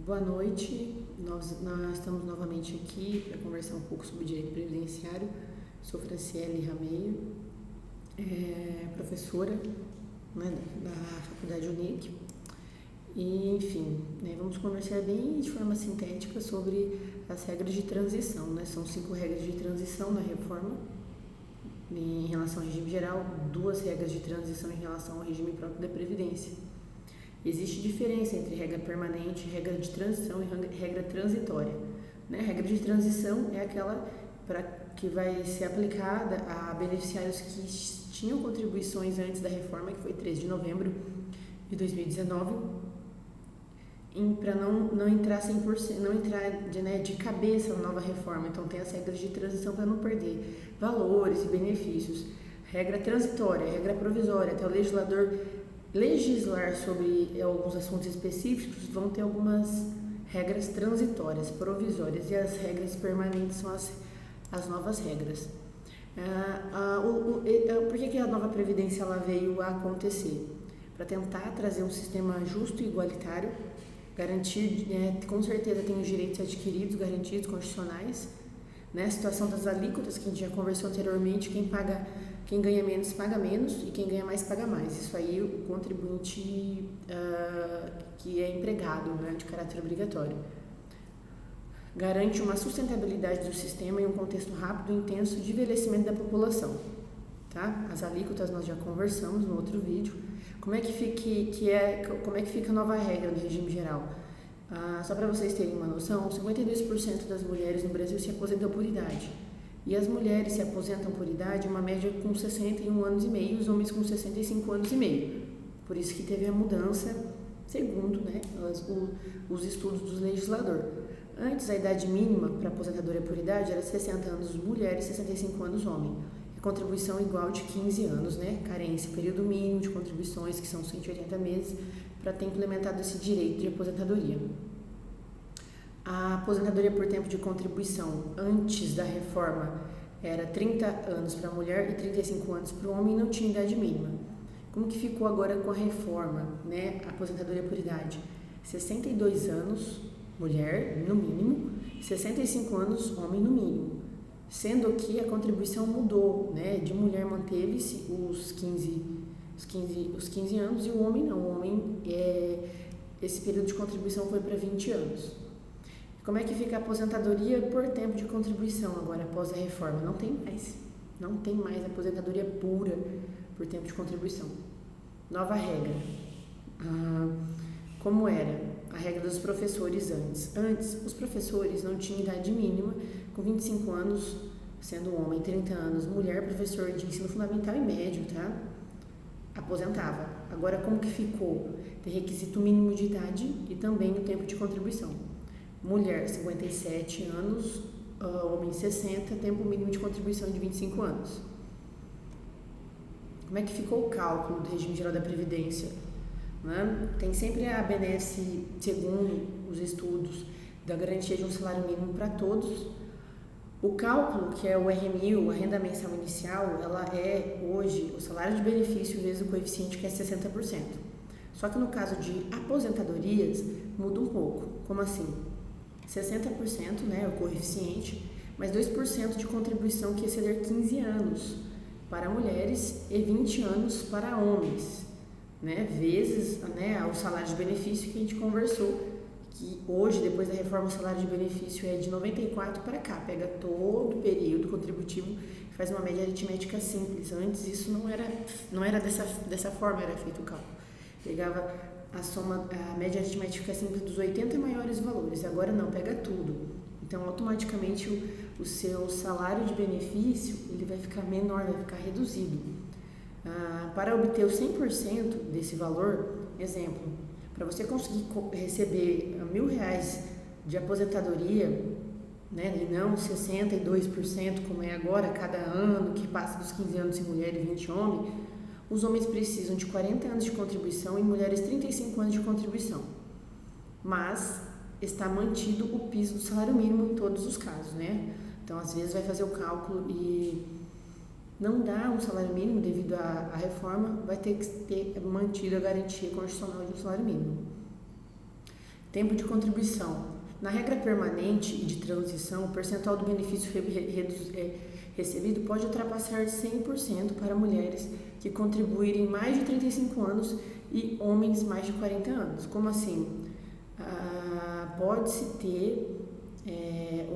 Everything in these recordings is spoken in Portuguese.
Boa noite, nós estamos novamente aqui para conversar um pouco sobre direito previdenciário. Sou Franciele Rameio, professora, né, da Faculdade Unic. E, enfim, vamos conversar bem de forma sintética sobre as regras de transição. São 5 regras de transição na reforma em relação ao regime geral, 2 regras de transição em relação ao regime próprio da Previdência. Existe diferença entre regra permanente, regra de transição e regra transitória. A regra de transição é aquela que vai ser aplicada a beneficiários que tinham contribuições antes da reforma, que foi 3 de novembro de 2019, para não entrar 100%, não entrar de cabeça na nova reforma. Então tem as regras de transição para não perder valores e benefícios. Regra transitória, regra provisória, até o legislador legislar sobre alguns assuntos específicos, vão ter algumas regras transitórias, provisórias, e as regras permanentes são as novas regras. Por que a nova Previdência ela veio a acontecer? Para tentar trazer um sistema justo e igualitário, garantir, com certeza tem os direitos adquiridos, garantidos, constitucionais, a situação das alíquotas que a gente já conversou anteriormente, quem ganha menos paga menos e quem ganha mais paga mais. Isso aí o contribuinte que é empregado, de caráter obrigatório. Garante uma sustentabilidade do sistema em um contexto rápido e intenso de envelhecimento da população. Tá? As alíquotas nós já conversamos no outro vídeo. Como é que fica a nova regra do regime geral? Só para vocês terem uma noção, 52% das mulheres no Brasil se aposentam por idade. E as mulheres se aposentam por idade, uma média com 61 anos e meio, os homens com 65 anos e meio. Por isso que teve a mudança, segundo os estudos do legislador. Antes, a idade mínima para aposentadoria por idade era 60 anos mulher e 65 anos homem. A contribuição igual de 15 anos, carência, período mínimo de contribuições, que são 180 meses, para ter implementado esse direito de aposentadoria. A aposentadoria por tempo de contribuição antes da reforma era 30 anos para a mulher e 35 anos para o homem, e não tinha idade mínima. Como que ficou agora com a reforma, a aposentadoria por idade? 62 anos, mulher, no mínimo, 65 anos, homem, no mínimo. Sendo que a contribuição mudou, de mulher manteve-se os 15 anos e o homem não. O homem, esse período de contribuição foi para 20 anos. Como é que fica a aposentadoria por tempo de contribuição agora após a reforma? Não tem mais aposentadoria pura por tempo de contribuição. Nova regra. Como era a regra dos professores antes? Antes, os professores não tinham idade mínima, com 25 anos, sendo homem, 30 anos, mulher, professor de ensino fundamental e médio, tá? Aposentava. Agora, como que ficou? Tem requisito mínimo de idade e também o tempo de contribuição. Mulher, 57 anos, homem, 60, tempo mínimo de contribuição de 25 anos. Como é que ficou o cálculo do regime geral da Previdência? Tem sempre a benesse, segundo os estudos, da garantia de um salário mínimo para todos. O cálculo, que é o RMI, a renda mensal inicial, ela é hoje o salário de benefício vezes o coeficiente, que é 60%. Só que no caso de aposentadorias, muda um pouco. Como assim? 60%, o coeficiente, mais 2% de contribuição que exceder 15 anos para mulheres e 20 anos para homens, vezes o salário de benefício que a gente conversou, que hoje, depois da reforma, o salário de benefício é de 94 para cá, pega todo o período contributivo e faz uma média aritmética simples. Antes isso não era dessa forma, era feito o cálculo. Pegava a média aritmética simples dos 80 maiores valores, agora não, pega tudo. Então, automaticamente, o seu salário de benefício ele vai ficar menor, vai ficar reduzido. Para obter o 100% desse valor, exemplo, para você conseguir receber R$1.000 de aposentadoria, e não 62%, como é agora, cada ano, que passa dos 15 anos em mulher e 20 homem, os homens precisam de 40 anos de contribuição e mulheres 35 anos de contribuição. Mas está mantido o piso do salário mínimo em todos os casos, Então, às vezes, vai fazer o cálculo e não dá um salário mínimo devido à reforma, vai ter que ter mantido a garantia constitucional de um salário mínimo. Tempo de contribuição. Na regra permanente e de transição, o percentual do benefício recebido pode ultrapassar 100% para mulheres que contribuírem mais de 35 anos e homens mais de 40 anos. Como assim? Pode-se ter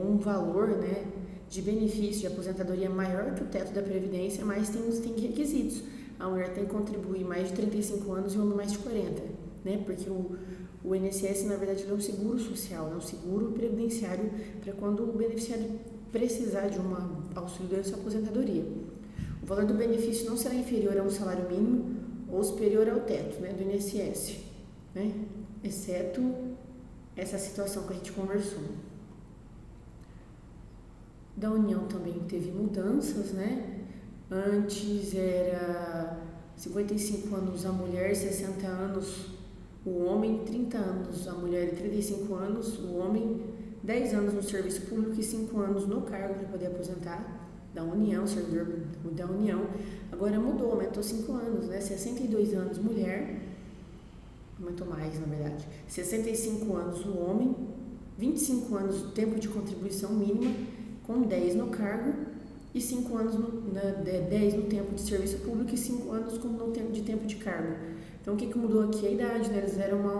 um valor, né, de benefício de aposentadoria maior que o teto da Previdência, mas tem requisitos. A mulher tem que contribuir mais de 35 anos e o homem mais de 40, né? Porque o INSS, na verdade, é um seguro social, é um seguro previdenciário para quando o beneficiário precisar de uma auxílio da sua aposentadoria. O valor do benefício não será inferior a um salário mínimo ou superior ao teto, né, do INSS, né? Exceto essa situação que a gente conversou. Da União também teve mudanças, né? Antes era 55 anos a mulher, 60 anos o homem, 30 anos a mulher e 35 anos o homem, 10 anos no serviço público e 5 anos no cargo para poder aposentar, da União, servidor da União. Agora mudou, aumentou 5 anos, né? 62 anos mulher, aumentou mais na verdade, 65 anos o homem, 25 anos o tempo de contribuição mínima, com 10 no cargo e 5 anos 10 no tempo de serviço público e 5 anos no tempo de cargo. Então o que mudou aqui? A idade, né? Eles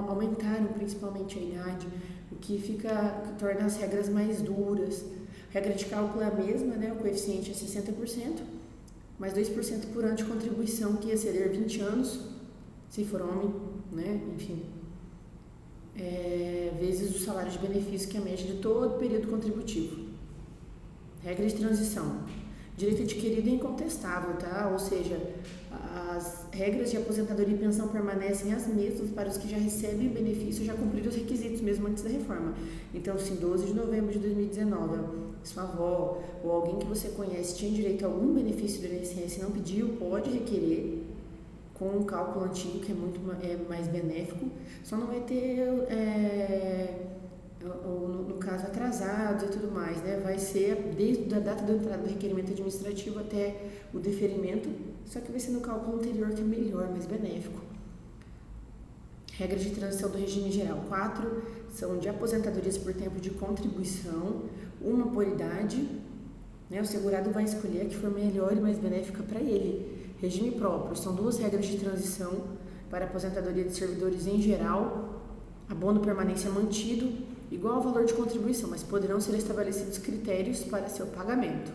aumentaram principalmente a idade, o que torna as regras mais duras. A regra de cálculo é a mesma, né? O coeficiente é 60%, mais 2% por ano de contribuição, que ia exceder 20 anos, se for homem, né? Enfim, vezes o salário de benefício, que é a média de todo o período contributivo. Regra de transição. Direito adquirido é incontestável, tá? Ou seja, as regras de aposentadoria e pensão permanecem as mesmas para os que já recebem benefício e já cumpriram os requisitos, mesmo antes da reforma. Então, se em 12 de novembro de 2019, sua avó ou alguém que você conhece tinha direito a algum benefício do INSS e não pediu, pode requerer com um cálculo antigo, que é mais benéfico, só não vai ter... no caso atrasados e tudo mais, né? Vai ser desde a data da entrada do requerimento administrativo até o deferimento, só que vai ser no cálculo anterior, que é melhor, mais benéfico. Regras de transição do regime geral. 4 são de aposentadorias por tempo de contribuição, uma por idade, né? O segurado vai escolher a que for melhor e mais benéfica para ele. Regime próprio, são 2 regras de transição para aposentadoria de servidores em geral, abono permanência mantido, igual ao valor de contribuição, mas poderão ser estabelecidos critérios para seu pagamento.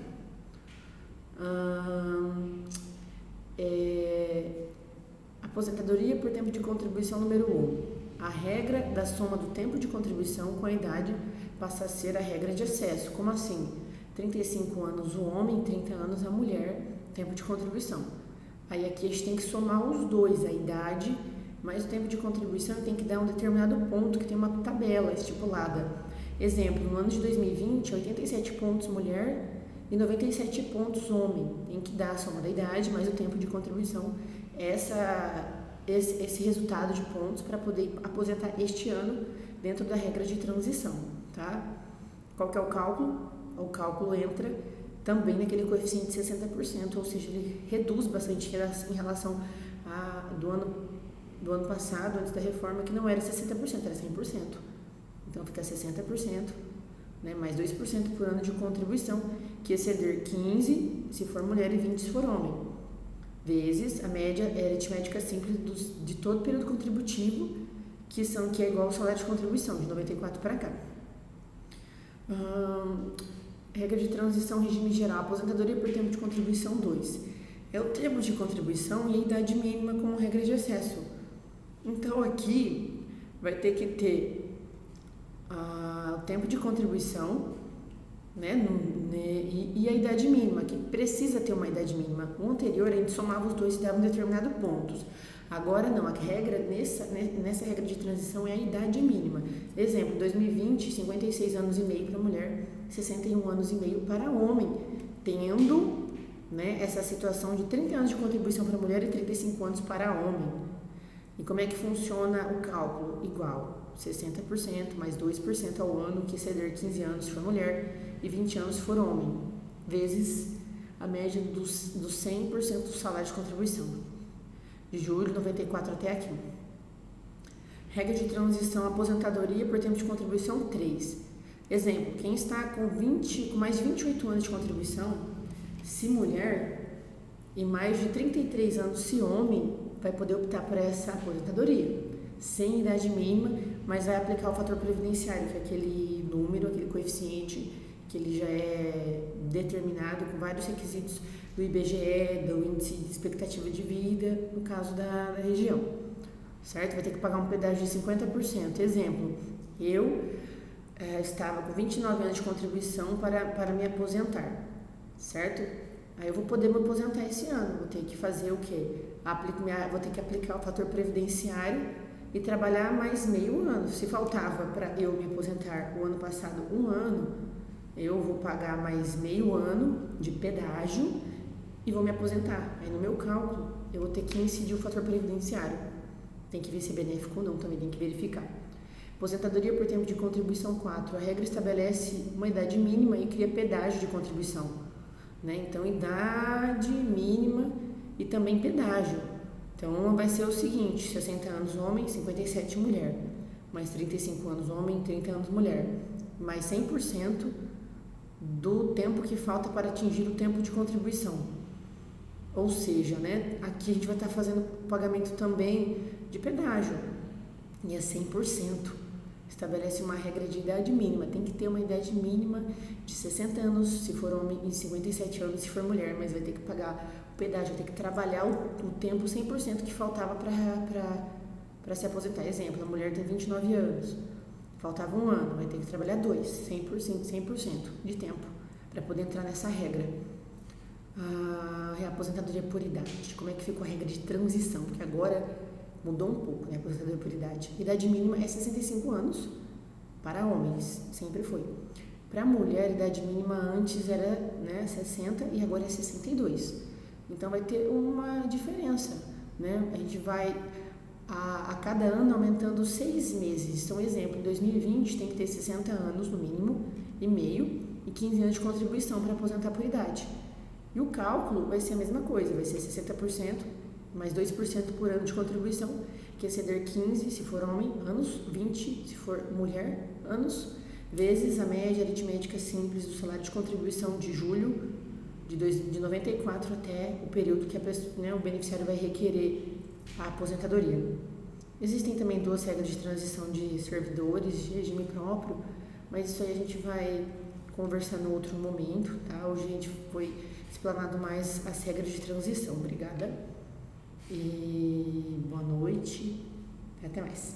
Aposentadoria por tempo de contribuição número 1. A regra da soma do tempo de contribuição com a idade passa a ser a regra de acesso. Como assim? 35 anos o homem, 30 anos a mulher, tempo de contribuição. Aí aqui a gente tem que somar os dois, a idade mais o tempo de contribuição, tem que dar um determinado ponto, que tem uma tabela estipulada. Exemplo, no ano de 2020, 87 pontos mulher e 97 pontos homem. Tem que dar a soma da idade mais o tempo de contribuição, esse resultado de pontos para poder aposentar este ano dentro da regra de transição, tá? Qual que é o cálculo? O cálculo entra também naquele coeficiente de 60%, ou seja, ele reduz bastante em relação do ano passado, antes da reforma, que não era 60%, era 100%. Então fica 60%, né, mais 2% por ano de contribuição, que exceder 15 se for mulher e 20 se for homem, vezes a média aritmética simples de todo o período contributivo, que é igual ao salário de contribuição, de 94 para cá. Regra de transição, regime geral, aposentadoria por tempo de contribuição 2. É o tempo de contribuição e a idade mínima como regra de acesso. Então aqui vai ter que ter o tempo de contribuição, né, e a idade mínima, que precisa ter uma idade mínima. O anterior a gente somava os dois e dava um determinado pontos. Agora não, a regra nessa regra de transição é a idade mínima. Exemplo, 2020, 56 anos e meio para mulher, 61 anos e meio para homem, tendo, né, essa situação de 30 anos de contribuição para mulher e 35 anos para homem. E como é que funciona o cálculo? Igual, 60% mais 2% ao ano, que exceder 15 anos se for mulher e 20 anos se for homem, vezes a média dos 100% do salário de contribuição, de julho de 94 até aqui. Regra de transição, aposentadoria por tempo de contribuição 3. Exemplo, quem está com mais de 28 anos de contribuição, se mulher, e mais de 33 anos se homem, vai poder optar por essa aposentadoria, sem idade mínima, mas vai aplicar o fator previdenciário, que é aquele número, aquele coeficiente, que ele já é determinado com vários requisitos do IBGE, do índice de expectativa de vida, no caso da região, certo? Vai ter que pagar um pedágio de 50%. Exemplo, eu estava com 29 anos de contribuição para me aposentar, certo? Aí eu vou poder me aposentar esse ano, vou ter que fazer o quê? Vou ter que aplicar o fator previdenciário e trabalhar mais meio ano. Se faltava para eu me aposentar o ano passado 1 ano, eu vou pagar mais meio ano de pedágio e vou me aposentar. Aí no meu cálculo, eu vou ter que incidir o fator previdenciário. Tem que ver se é benéfico ou não, também tem que verificar. Aposentadoria por tempo de contribuição 4. A regra estabelece uma idade mínima e cria pedágio de contribuição, né? Então, idade mínima e também pedágio. Então, vai ser o seguinte: 60 anos homem, 57 mulher, mais 35 anos homem, 30 anos mulher, mais 100% do tempo que falta para atingir o tempo de contribuição. Ou seja, né, aqui a gente vai estar fazendo pagamento também de pedágio, e é 100%. Estabelece uma regra de idade mínima, tem que ter uma idade mínima de 60 anos se for homem e 57 anos se for mulher, mas vai ter que pagar o pedágio, vai ter que trabalhar o tempo 100% que faltava para se aposentar. Exemplo, a mulher tem 29 anos, faltava 1 ano, vai ter que trabalhar 2, 100% de tempo para poder entrar nessa regra. A aposentadoria por idade, como é que ficou a regra de transição? Porque agora mudou um pouco, né? Aposentadoria por idade. Idade mínima é 65 anos para homens, sempre foi. Para mulher, idade mínima antes era, né, 60 e agora é 62. Então vai ter uma diferença, né? A gente vai a cada ano aumentando 6 meses. Então, exemplo, em 2020 tem que ter 60 anos no mínimo e meio e 15 anos de contribuição para aposentar por idade. E o cálculo vai ser a mesma coisa, vai ser 60% mais 2% por ano de contribuição, que é exceder 15 se for homem, anos, 20 se for mulher, anos, vezes a média aritmética simples do salário de contribuição de julho de 94 até o período que o beneficiário vai requerer a aposentadoria. Existem também 2 regras de transição de servidores de regime próprio, mas isso aí a gente vai conversar no outro momento, tá? Hoje a gente foi explanado mais as regras de transição. Obrigada e boa noite, até mais.